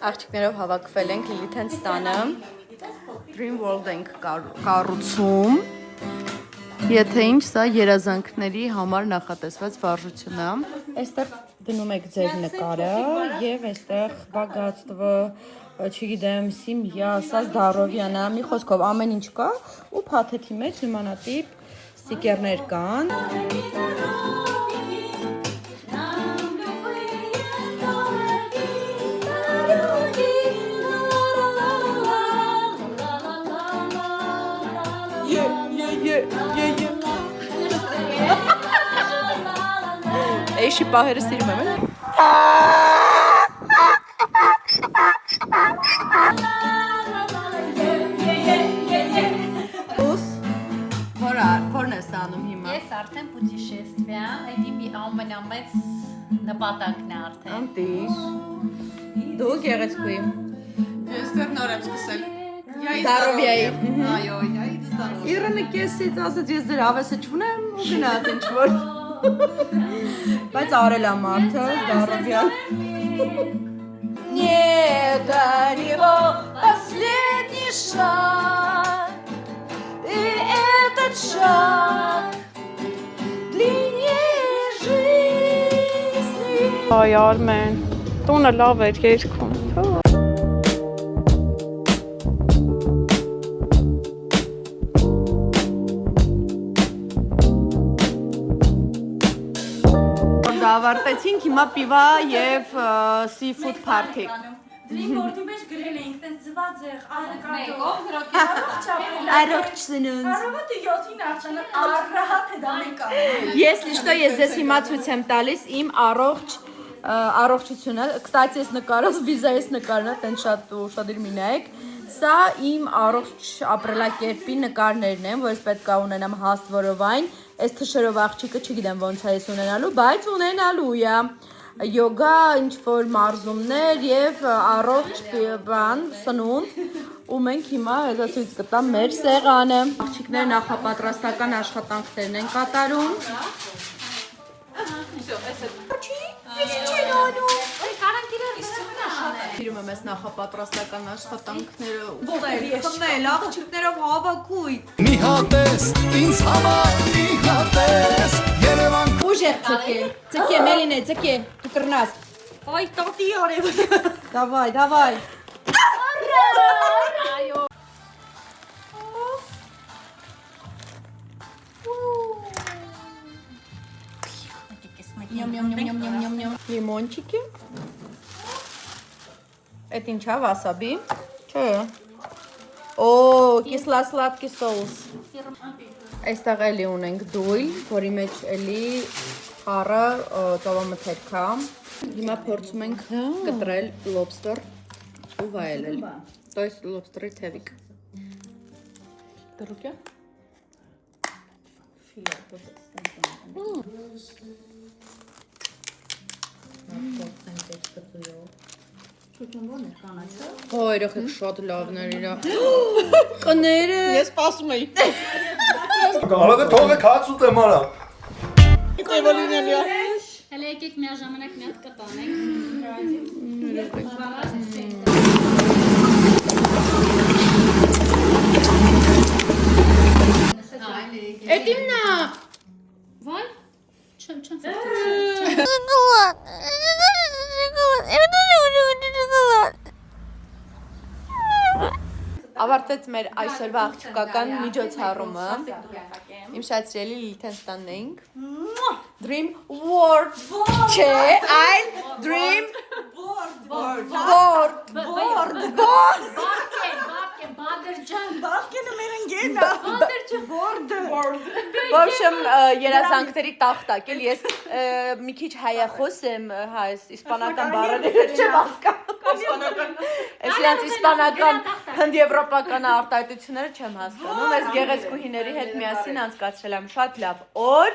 Աղջիկներով հավաքվել ենք Լիլիթենց տանը Dream World ենք կառուցում Եթե ինչ սա երազանքների համար նախատեսված վարժություն է Այստեղ դնում եք ձեր նկարը եւ այստեղ բագաստվը չգիտեմ Սիմյա, սա Զդարովյանը մի խոսքով ամեն ինչ կա ու փաթեթի մեջ նմանատիպ ստիկերներ կան Էյշի պահերը սիրում եմ էլ Որն ես անում հիմա? Ես արդեն պուտիշեստվյա, այդ իմ ամենամեծ նպատակն է արդեն Անտիր Դու գեղեցկուի Ես դեռ նոր եմ սկսել Զդարովյայի Այո, Զդարովյայի Իրանը կեսից ասաց ես ձեր հավեսը չունեմ ու գնաց ինչ-որ Բայց արել է մարդը, Զդարովյան Не горело последний шаг И этот шаг длиннее жизни Այ Արմեն, տունը լավ էր երգում Ավարտեցինք հիմա պիվա եւ seafood party Dream World-ի մեջ գրել էինք տես ձվածեղ, Առողջ սնունդ Արավատը 7-ին արճանը առահատ է դա մենք անում Ես լիշտո ես ձեզ հիմա ցույց եմ տալիս իմ առողջությունը Կստացի ես նկարած, վիզայիս նկարն է, տեն շատ ուշադիր մի նայեք Սա իմ առողջ ապրելակերպի նկարներն են, որ ես պետք է ունենամ հաստ որովայն Այս թշերով աղջիկը չգիտեմ ոնց է ես ունենալու, բայց ունենալու է Յոգա, ինչ-որ մարզումներ և առողջ բան, սնունդ ու մենք հիմա հեզա ցույց կտամ մեր սեղանը Աղջիկները նախապատրաստական աշխատանքներն են կատարում Սիրում եմ ես նախապատրաստական աշխատանքները Խմել, աղջիկներով հավաքույթ Մի հատես, ինձ համար մի հատես Երևան Ուժ եղ ձգե, Մելինե, ձգե, դու կրնաս Այ տատի արև Davay Լիմոնчики Это ինչա, վասաբի Չէ Օ, կիսլասլատկի սոուս Այստեղ էլի ունենք դույլ, որի մեջ էլի խառը ծովամթերք է Հիմա փորձում ենք կտրել lobster ու վայելել То есть lobster-ի թևիկ Դրուկյա Հո, երեխեք շատ լավներ իրա Կները Ես սպասում էի Կարողը թողեք հաց ուտեմ արա Հələ եկեք միաժամանակ մի հատ կտանենք Էդ իմն է Վայ, չեմ Ավարտեց մեր այսօրվա աղջկական միջոցառումը Իմ շատ սիրելի Լիլիթենց տանն էինք Dream World Չէ, այլ Dream Board Բադրջան Բավկենը մեր ընգենա В общем, երազանքների տախտակ էլ ես մի քիչ հայախոս եմ, հա, իսպանական բառերը չեմ հասկանում Ես իրանց իսպանական հնդեվրոպական արտահայտությունները չեմ հասկանում Ես գեղեցկուհիների հետ միասին անցկացրել եմ շատ լավ օր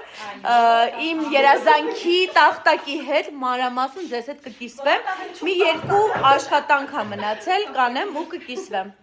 Իմ երազանքի տախտակի հետ մանրամասն ձեզ հետ կկիսվեմ Մի երկու աշխատանք է մնացել, կանեմ ու կկիսվեմ